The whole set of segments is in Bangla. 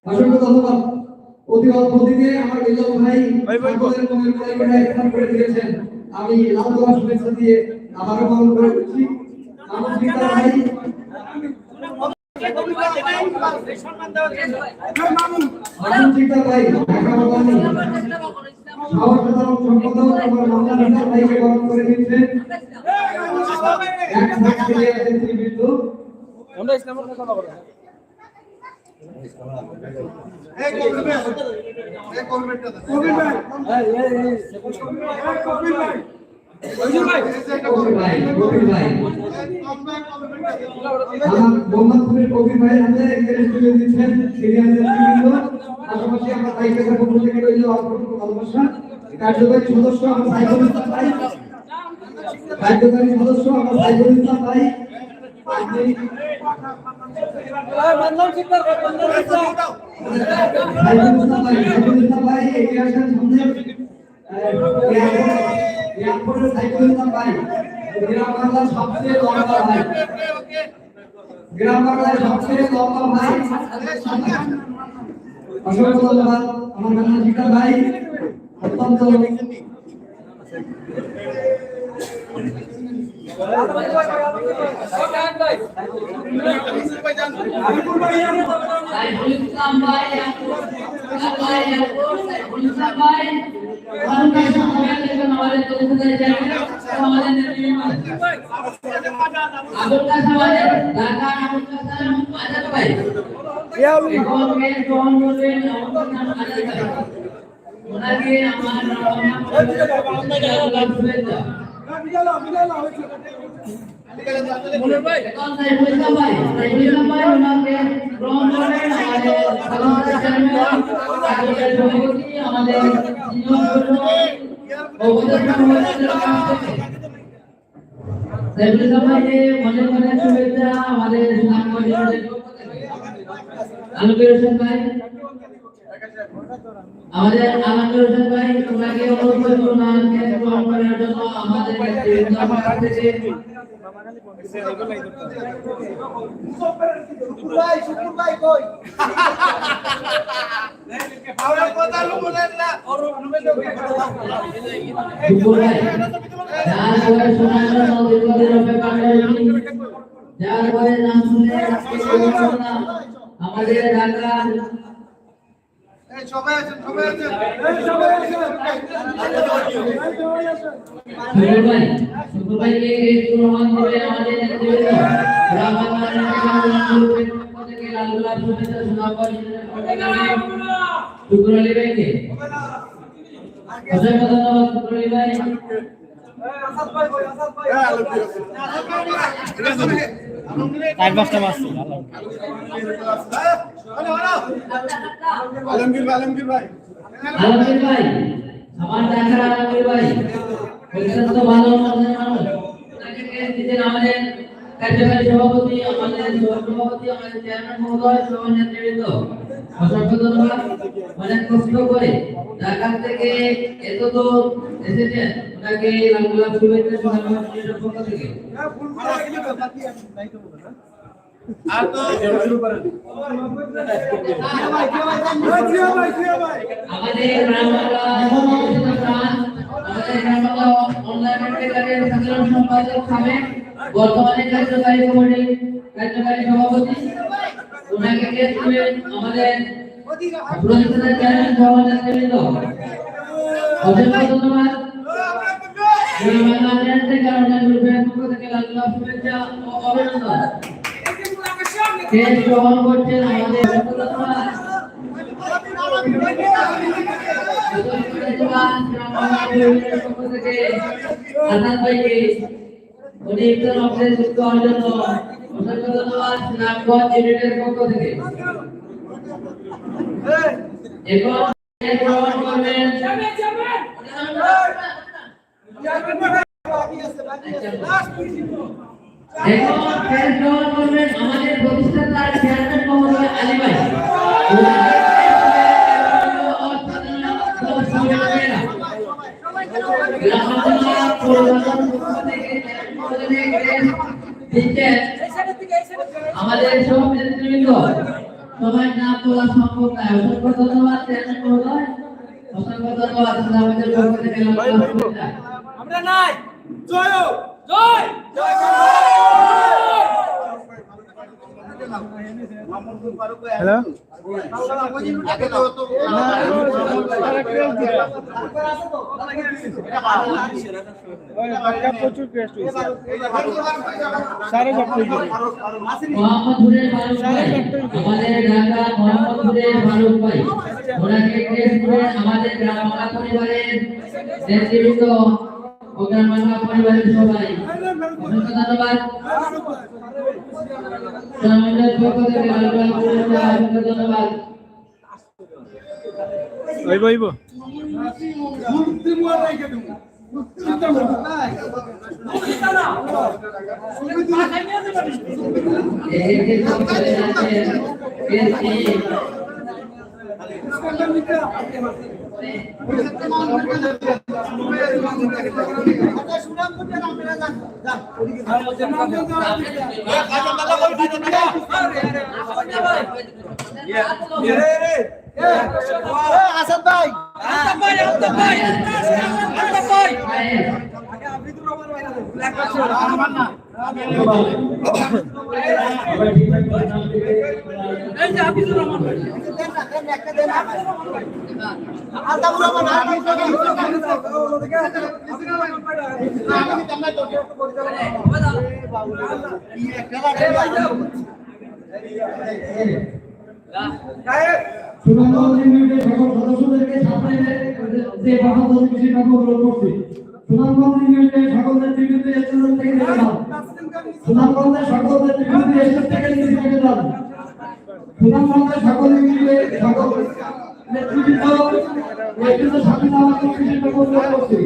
অসংখ্য ধন্যবাদ। অতি অল্প দিনে আমার মিলন ভাই আমাদের মনের জায়গাটা স্থান করে দিয়েছেন। আমি লাল গোলাপ শুভেচ্ছা দিয়ে আবারও পালন করে দিচ্ছি। আমার পিতা ভাই চিন্তা ভাই ঢাকা বাগানি সাধারণ সম্পাদক আমার মামলা পিতা ভাইকে পালন করে দিচ্ছেন। এক ভাগ থেকে আছেন শ্রীবৃদ্ধ আমরা ইসলামের কথা বলবো। কবির ভাই হাতে তুলে দিচ্ছেন পাশাপাশি আমার ভাইকে পক্ষ থেকে রইল ভালোবাসা। কার্যকরী সদস্য আমার সাইফুল ইসলাম ভাই, কার্যকরী সদস্য আমার সাইফুল ইসলাম ভাই, গ্রাম বাংলার সবচেয়ে লম্বা ভাই অসংখ্য ধন্যবাদ আমার বাংলা শিক্ষক ভাই। অত্যন্ত আমাদের আলমগীর হোসেন ভাই ওনাকে অনুরোধ করব নামকে গ্রহণ করার জন্য আমাদের শুকুর ভাই কই আমরা কথা বলেন না শুকুর ভাই যার পরে শোনার জন্য দীর্ঘদিন অপেক্ষা করেছি, যার পরে নাম শুনে আমাদের ঢাকা সবাই আছেন শুকুর ভাইকে গ্রহণ করে আমাদের নেতৃত্ব শুকুর আলী ভাইকে অসংখ্য ধন্যবাদ। শুকুর আলী ভাই আলমগীর ভাই আমার ঢাকার আলমগীর ভাই অত্যন্ত ভালো মনের মানুষ। আমাদের কার্যকারী সভাপতি, আমাদের সভাপতি, আমাদের চেয়ারম্যান মহোদয়, সহ নেতৃবৃন্দ অসংখ্য ধন্যবাদ। অনেক কষ্ট করে ঢাকা থেকে এত দূর এসেছেন, ওনাকে লাল গোলাপ শুভেচ্ছা জানানোর পক্ষ থেকে। আর তো শুরু করেন আমাদের গ্রাম বাংলা অনলাইন প্ল্যাটফর্মের সাধারণ সম্পাদক সাবেক বর্তমানে কার্যকারী সভাপতি, ওনাকে গেস্ট করবেন আমাদের প্রতিষ্ঠানের চেয়ারম্যান সহ নেতৃবৃন্দ। অসংখ্য ধন্যবাদ। গ্রাম বাংলা চ্যানেল থেকে অনলাইন গ্রুপের পক্ষ থেকে লাল গোলাপ শুভেচ্ছা ও অভিনন্দন। দেশ গ্রহণ করছেন আমাদের আজাদ ভাইকে উনি ইফতার মাহফিলে যুক্ত হওয়ার জন্য অসংখ্য ধন্যবাদ নাগগঞ্জ ইউনিটের পক্ষ থেকে। এখন গ্রহণ করবেন আমাদের প্রতিষ্ঠাতার চেয়ারম্যান মহোদয় আলী ভাই। আমাদের সব নেতৃবৃন্দ সবাই নাম তোলা সম্ভব নয়। অসংখ্য ধন্যবাদ চেয়ারম্যান মহোদয়, অসংখ্য ধন্যবাদ আমাদের পক্ষ থেকে আমরা নাই জয় জয় জয় হ্যালো প্রচুর টেস্ট হয়েছে মোহাম্মদপুরের ফারুক ভাই, আমাদের ঢাকা মোহাম্মদপুরের ফারুক ভাই, ওনাকে টেস্ট করে আমাদের গ্রাম বাংলা পরিবারের নেতৃবৃন্দ ও গ্রাম বাংলা পরিবারের সবাই অসংখ্য ধন্যবাদ। আমাদের পক্ষ থেকে অসংখ্য ধন্যবাদ। ওইব আসাদ ভাই সুনামগঞ্জ সকল সদস্যদেরকে সামনে যে ভাষা খুশি থাকবো অনুরোধ করছি। সুনামগঞ্জ ইউনিয়নের সকল নেতৃবৃন্দ স্টেশন থেকে নেমে যান। সুনামগঞ্জের সকল নেতৃবৃন্দ স্টেশন থেকে নিচে নেমে যান। সুনামগঞ্জের সকল ইউনিয়নের সকল নেতৃবৃন্দ স্টেশনের সামনে যাওয়ার জন্য খুশি থাকবো অনুরোধ করছি।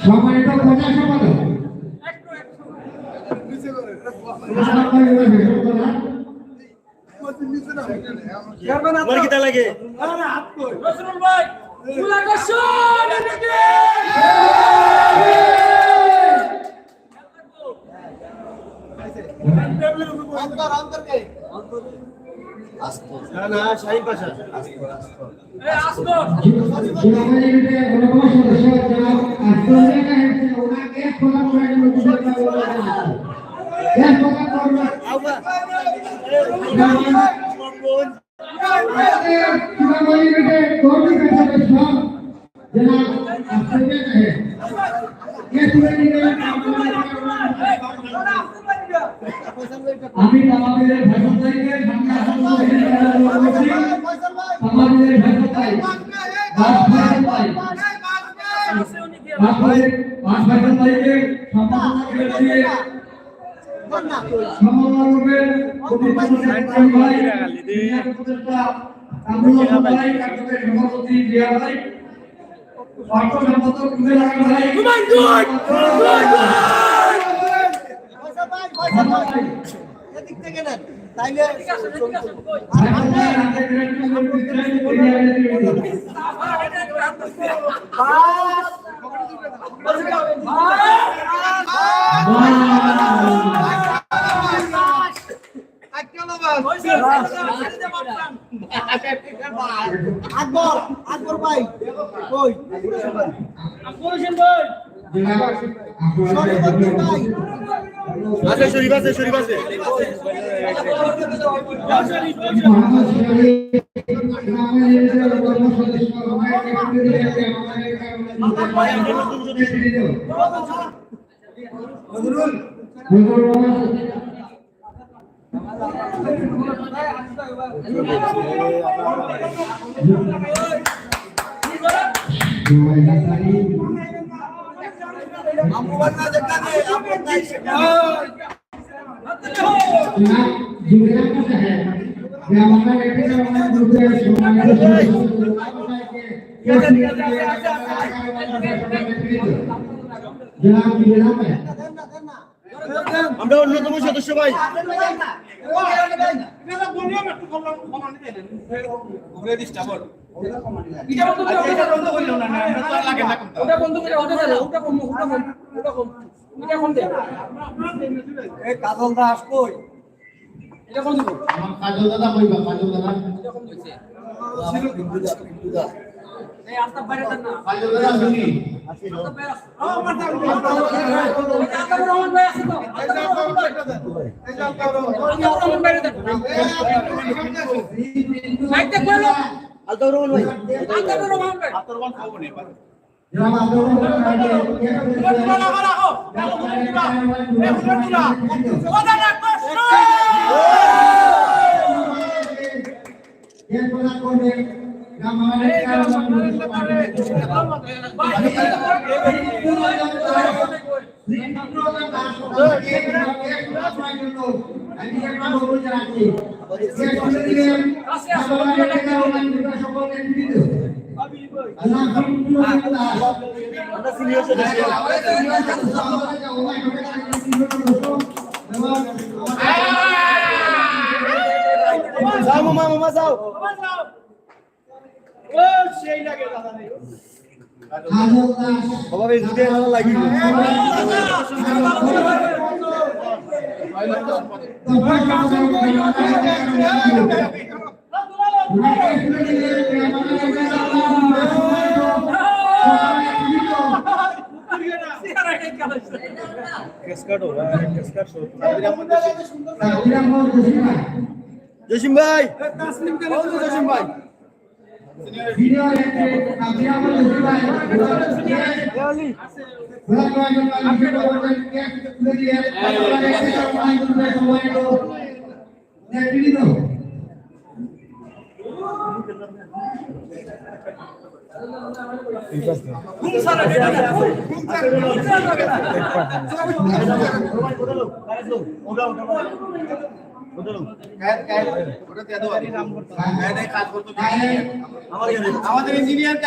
সম্মানিত প্রচার সম্পাদক লাগে আমি আমাদের ভাষণ থেকে আমাদের ভাষণ তাই ভাষণ তাইকে সম্পাদনা করেছে সমন্বয়ের সভাপতি জিয়া ভাই অর্থ সম্পাদক এদিক থেকে নেন তাইলে আকবর ভাই কই ভাই শরীফ আছে जुड़ना कैसे है या हमारा व्यक्ति का हमारा ग्रुप है जनाब की जनाब है আমরা অন্যতম সদস্য ভাই কাজল দাস কই আমার কাজল দাদা কইবা কাজল দাদা কাজল দাদা শুনি আলতাউর রহমান ভাই जनाब আমরা সিনিয়র সদস্য যাও মামা যাও ও সেই লাগে দাদা রে বাবা এই দুটো ভালো লাগি জসিম ভাই জসিম ভাই আমাদের ইঞ্জিনিয়ার